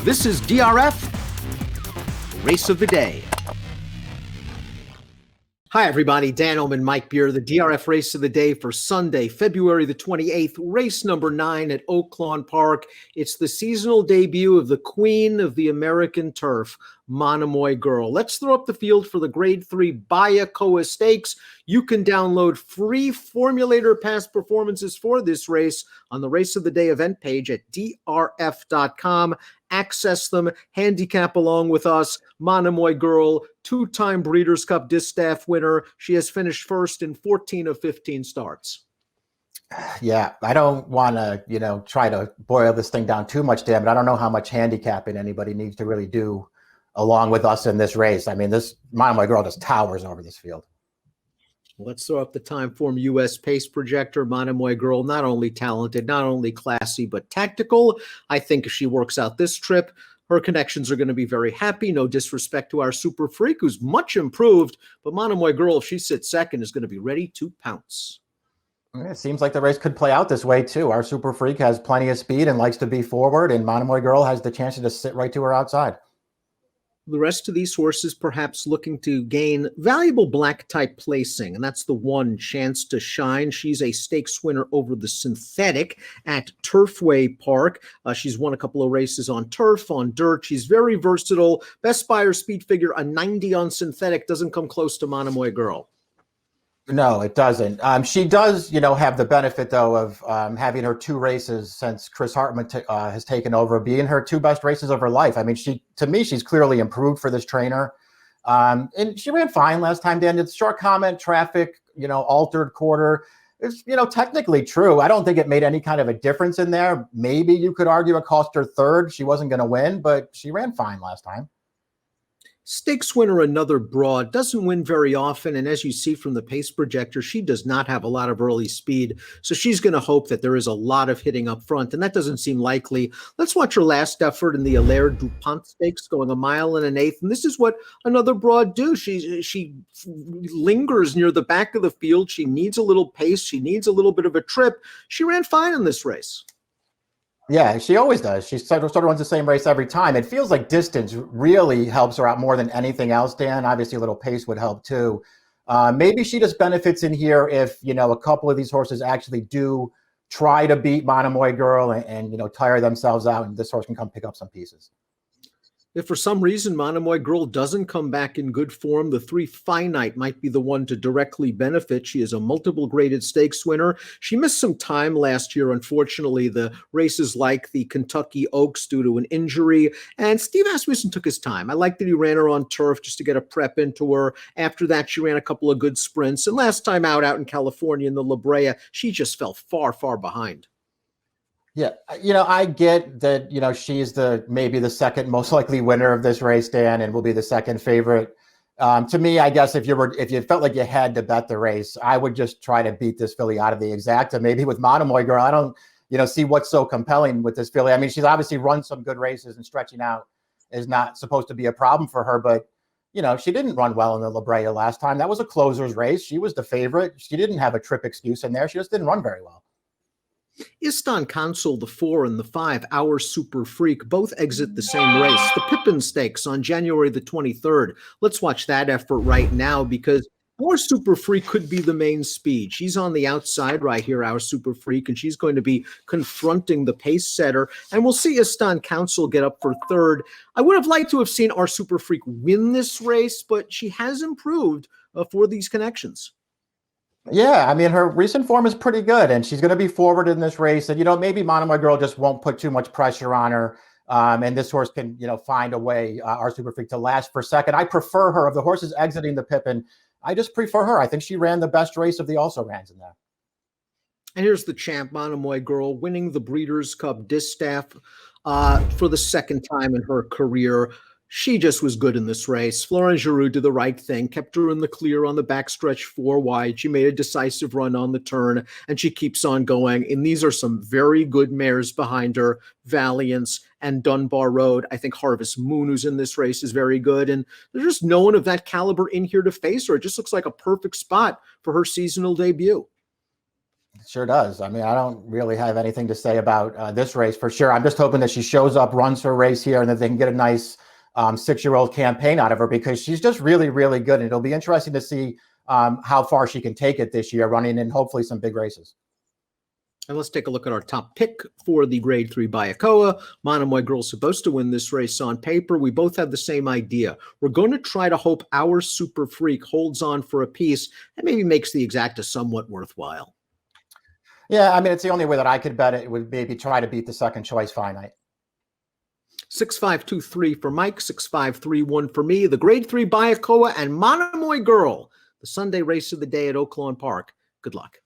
This is DRF Race of the Day. Hi, everybody. Dan Illman, Mike Beer, the DRF Race of the Day for Sunday, February the 28th, race number 9 at Oaklawn Park. It's the seasonal debut of the queen of the American turf, Monomoy Girl. Let's throw up the field for the Grade 3 Bayakoa Stakes. You can download free formulator past performances for this race on the Race of the Day event page at drf.com. Access them, handicap along with us. Monomoy Girl, two-time Breeders' Cup Distaff winner. She has finished first in 14 of 15 starts. Yeah, I don't want to, try to boil this thing down too much, Dan, but I don't know how much handicapping anybody needs to really do along with us in this race. I mean, this Monomoy Girl just towers over this field. Let's throw up the Timeform US Pace Projector. Monomoy Girl, not only talented, not only classy, but tactical. I think if she works out this trip, her connections are going to be very happy. No disrespect to our Super Freak, who's much improved, but Monomoy Girl, if she sits second, is going to be ready to pounce. It seems like the race could play out this way, too. Our Super Freak has plenty of speed and likes to be forward, and Monomoy Girl has the chance to just sit right to her outside. The rest of these horses perhaps looking to gain valuable black type placing, and that's the one chance to shine. She's a stakes winner over the synthetic at Turfway Park. She's won a couple of races on turf, on dirt. She's very versatile. Best Buyer speed figure, a 90 on synthetic, doesn't come close to Monomoy Girl. No, it doesn't. She does, have the benefit, though, of having her 2 races since Chris Hartman has taken over, being her 2 best races of her life. I mean, to me, she's clearly improved for this trainer. And she ran fine last time, Dan. It's short comment, traffic, altered quarter. It's, technically true. I don't think it made any kind of a difference in there. Maybe you could argue it cost her third. She wasn't going to win, but she ran fine last time. Stakes winner, another broad, doesn't win very often, and as you see from the pace projector, she does not have a lot of early speed, so she's going to hope that there is a lot of hitting up front, and that doesn't seem likely. Let's watch her last effort in the Allaire DuPont Stakes, going 1 1/8 miles, and this is what another broad do. She lingers near the back of the field. She needs a little pace. She needs a little bit of a trip. She ran fine in this race. Yeah, she always does. She sort of runs the same race every time. It feels like distance really helps her out more than anything else, Dan. Obviously, a little pace would help too. Maybe she just benefits in here if, a couple of these horses actually do try to beat Monomoy Girl and tire themselves out, and this horse can come pick up some pieces. If for some reason Monomoy Girl doesn't come back in good form, the 3 Finite might be the one to directly benefit. She is a multiple graded stakes winner. She missed some time last year, unfortunately, the races like the Kentucky Oaks due to an injury. And Steve Asmussen took his time. I like that he ran her on turf just to get a prep into her. After that, she ran a couple of good sprints. And last time out in California in the La Brea, she just fell far, far behind. Yeah, I get that, she's maybe the second most likely winner of this race, Dan, and will be the second favorite. To me, I guess if you felt like you had to bet the race, I would just try to beat this filly out of the exacta. Maybe with Monomoy Girl, I don't, see what's so compelling with this filly. I mean, she's obviously run some good races, and stretching out is not supposed to be a problem for her, but she didn't run well in the La Brea last time. That was a closer's race. She was the favorite. She didn't have a trip excuse in there. She just didn't run very well. Istan Consul, the 4 and the 5, our Super Freak, both exit the same race. The Pippin Stakes on January the 23rd. Let's watch that effort right now because our Super Freak could be the main speed. She's on the outside right here, our Super Freak, and she's going to be confronting the pace setter. And we'll see Istan Consul get up for third. I would have liked to have seen our Super Freak win this race, but she has improved for these connections. Yeah, I mean, her recent form is pretty good, and she's going to be forward in this race. And, maybe Monomoy Girl just won't put too much pressure on her, and this horse can, find a way, our Super Freak, to last for second. I prefer her. Of the horses exiting the Pippin, I just prefer her. I think she ran the best race of the also-rans in there. And here's the champ, Monomoy Girl, winning the Breeders' Cup Distaff for the second time in her career. She just was good in this race. Florent Geroux did the right thing, kept her in the clear on the backstretch 4 wide. She made a decisive run on the turn, and she keeps on going. And these are some very good mares behind her, Valiance and Dunbar Road. I think Harvest Moon, who's in this race, is very good. And there's just no one of that caliber in here to face her. It just looks like a perfect spot for her seasonal debut. It sure does. I mean, I don't really have anything to say about this race for sure. I'm just hoping that she shows up, runs her race here, and that they can get a nice 6-year-old campaign out of her, because she's just really, really good. And it'll be interesting to see how far she can take it this year, running in hopefully some big races. And let's take a look at our top pick for the Grade 3 Bayakoa. Monomoy Girl's supposed to win this race on paper. We both have the same idea. We're going to try to hope our Super Freak holds on for a piece and maybe makes the exacta somewhat worthwhile. Yeah, I mean, it's the only way that I could bet it would maybe try to beat the second choice finite. 6523 for Mike, 6531 for me. The Grade 3 Bayakoa and Monomoy Girl, the Sunday race of the day at Oaklawn Park. Good luck.